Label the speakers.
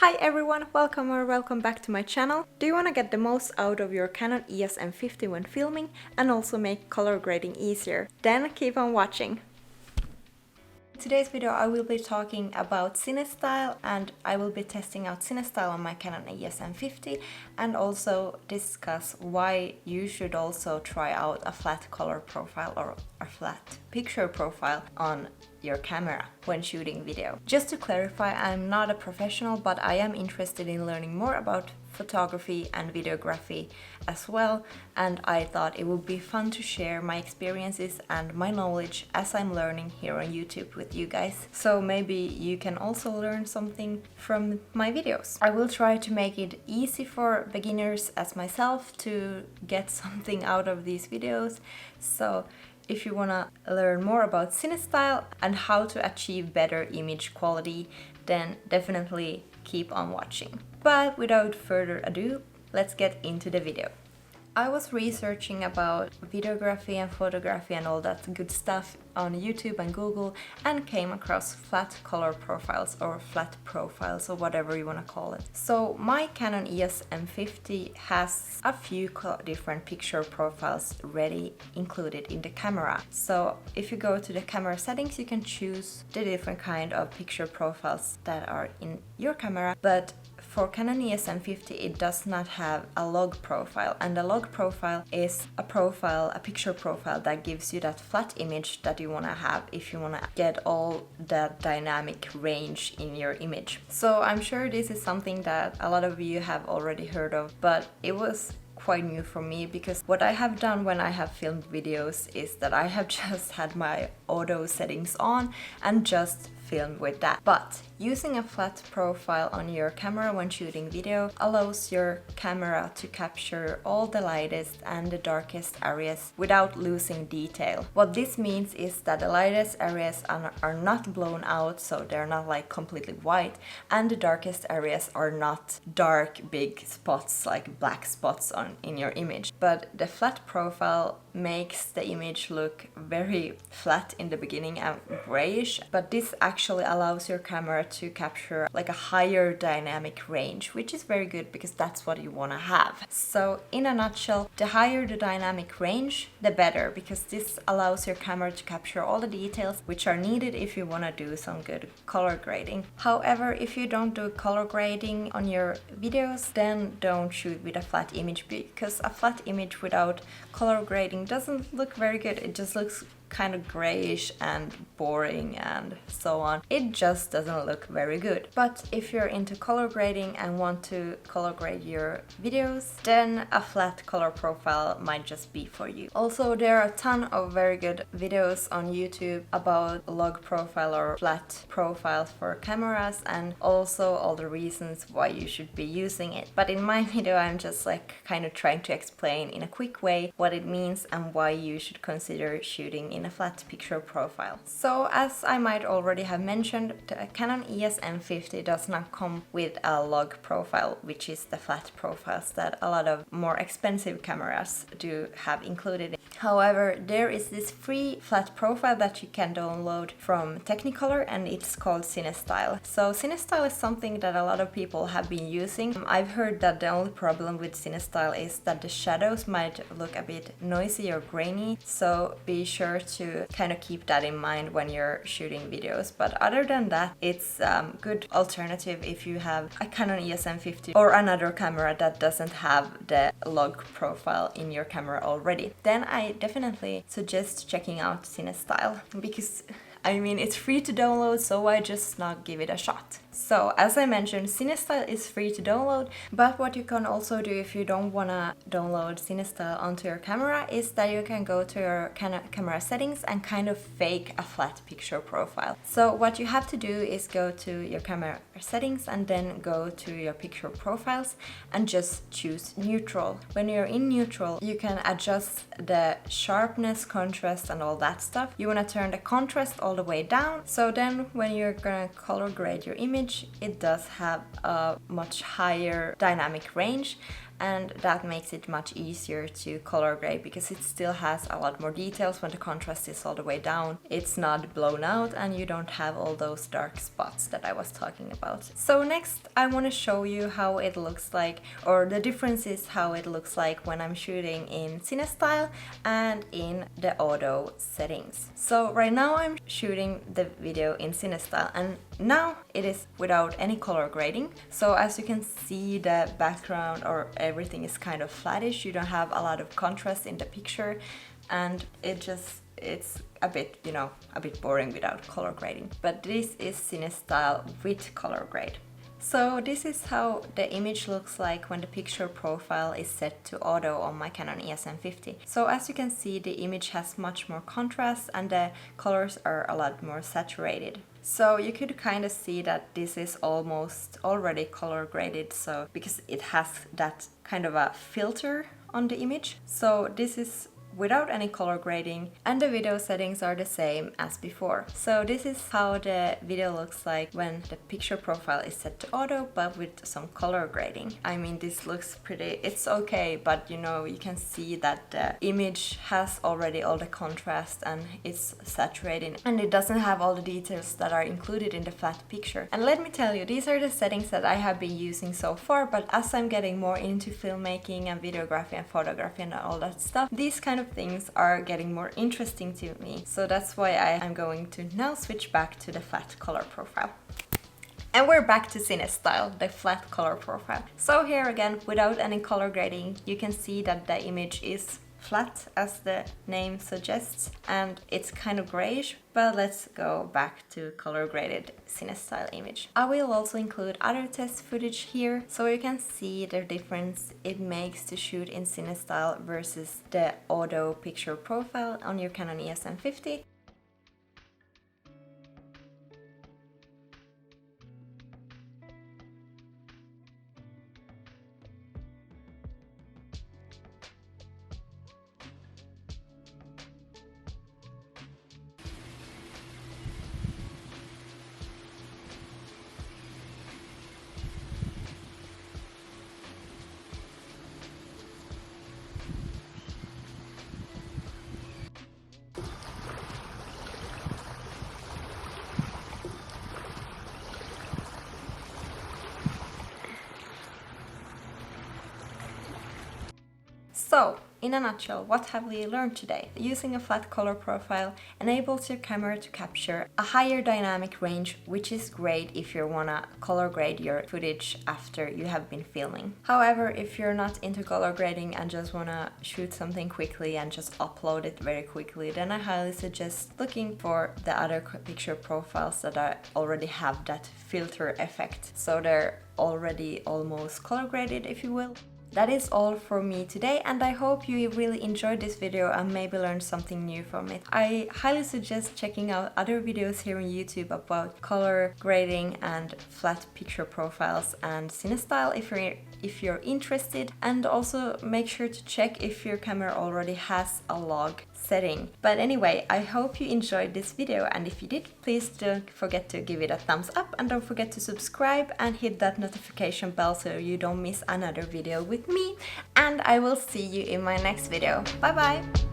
Speaker 1: Hi everyone, welcome back to my channel. Do you want to get the most out of your Canon EOS M50 when filming and also make color grading easier? Then keep on watching. In today's video I will be talking about Cinestyle and I will be testing out Cinestyle on my Canon EOS M50 and also discuss why you should also try out a flat color profile or a flat picture profile on your camera when shooting video. Just to clarify, I'm not a professional, but I am interested in learning more about photography and videography as well, and I thought it would be fun to share my experiences and my knowledge as I'm learning here on YouTube with you guys. So maybe you can also learn something from my videos. I will try to make it easy for beginners as myself to get something out of these videos. So if you want to learn more about Cinestyle and how to achieve better image quality, then definitely keep on watching. But without further ado, let's get into the video. I was researching about videography and photography and all that good stuff on YouTube and Google and came across flat color profiles or flat profiles or whatever you want to call it. So my Canon EOS M50 has a few different picture profiles ready included in the camera. So if you go to the camera settings, you can choose the different kind of picture profiles that are in your camera, but for Canon EOS M50 it does not have a log profile, and a log profile is a picture profile that gives you that flat image that you want to have if you want to get all that dynamic range in your image. So I'm sure this is something that a lot of you have already heard of, but it was quite new for me because what I have done when I have filmed videos is that I have just had my auto settings on and just filmed with that. But using a flat profile on your camera when shooting video allows your camera to capture all the lightest and the darkest areas without losing detail. What this means is that the lightest areas are not blown out, so they're not like completely white, and the darkest areas are not dark big spots like black spots in your image. But the flat profile makes the image look very flat in the beginning and grayish, but this actually allows your camera to capture like a higher dynamic range, which is very good because that's what you want to have. So in a nutshell, the higher the dynamic range, the better, because this allows your camera to capture all the details which are needed if you want to do some good color grading. However, if you don't do color grading on your videos, then don't shoot with a flat image, because a flat image without color grading doesn't look very good. It just looks kind of grayish and boring and so on. It just doesn't look very good. But if you're into color grading and want to color grade your videos, then a flat color profile might just be for you. Also, there are a ton of very good videos on YouTube about log profile or flat profiles for cameras and also all the reasons why you should be using it. But in my video, I'm just like kind of trying to explain in a quick way what it means and why you should consider shooting in a flat picture profile. So as I might already have mentioned, the Canon EOS M50 does not come with a log profile, which is the flat profiles that a lot of more expensive cameras do have included. However, there is this free flat profile that you can download from Technicolor and it's called Cinestyle. So Cinestyle is something that a lot of people have been using. I've heard that the only problem with Cinestyle is that the shadows might look a bit noisy or grainy, so be sure to kind of keep that in mind when you're shooting videos. But other than that, it's a good alternative if you have a Canon EOS M50 or another camera that doesn't have the log profile in your camera already. Then I definitely suggest checking out Cinestyle because I mean, it's free to download, so why just not give it a shot? So, as I mentioned, Cinestyle is free to download, but what you can also do if you don't want to download Cinestyle onto your camera is that you can go to your camera settings and kind of fake a flat picture profile. So, what you have to do is go to your camera settings and then go to your picture profiles and just choose neutral. When you're in neutral, you can adjust the sharpness, contrast, and all that stuff. You want to turn the contrast all the way down, so then when you're gonna color grade your image, it does have a much higher dynamic range and that makes it much easier to color grade because it still has a lot more details when the contrast is all the way down. It's not blown out and you don't have all those dark spots that I was talking about. So next I want to show you how it looks like, or the difference is how it looks like when I'm shooting in Cinestyle and in the auto settings. So right now I'm shooting the video in Cinestyle and now it is without any color grading. So as you can see, the background or everything is kind of flattish. You don't have a lot of contrast in the picture and it's a bit, you know, a bit boring without color grading. But this is Cinestyle with color grade. So this is how the image looks like when the picture profile is set to auto on my Canon EOS M50. So as you can see, the image has much more contrast and the colors are a lot more saturated. So you could kind of see that this is almost already color graded, so because it has that kind of a filter on the image. So this is without any color grading and the video settings are the same as before. So this is how the video looks like when the picture profile is set to auto but with some color grading. I mean, this looks pretty, it's okay, but you know, you can see that the image has already all the contrast and it's saturated and it doesn't have all the details that are included in the flat picture. And let me tell you, these are the settings that I have been using so far, but as I'm getting more into filmmaking and videography and photography and all that stuff, these kind of things are getting more interesting to me. So that's why I am going to now switch back to the flat color profile. And we're back to Cinestyle, the flat color profile. So here again, without any color grading, you can see that the image is flat as the name suggests and it's kind of grayish, but let's go back to color graded Cinestyle image. I will also include other test footage here so you can see the difference it makes to shoot in Cinestyle versus the auto picture profile on your Canon EOS M50. So, in a nutshell, what have we learned today? Using a flat color profile enables your camera to capture a higher dynamic range, which is great if you wanna color grade your footage after you have been filming. However, if you're not into color grading and just wanna shoot something quickly and just upload it very quickly, then I highly suggest looking for the other picture profiles that already have that filter effect. So they're already almost color graded, if you will. That is all for me today, and I hope you really enjoyed this video and maybe learned something new from it. I highly suggest checking out other videos here on YouTube about color grading and flat picture profiles and Cinestyle if you're interested, and also make sure to check if your camera already has a log setting. But anyway, I hope you enjoyed this video, and if you did, please don't forget to give it a thumbs up and don't forget to subscribe and hit that notification bell so you don't miss another video with me, and I will see you in my next video. Bye bye!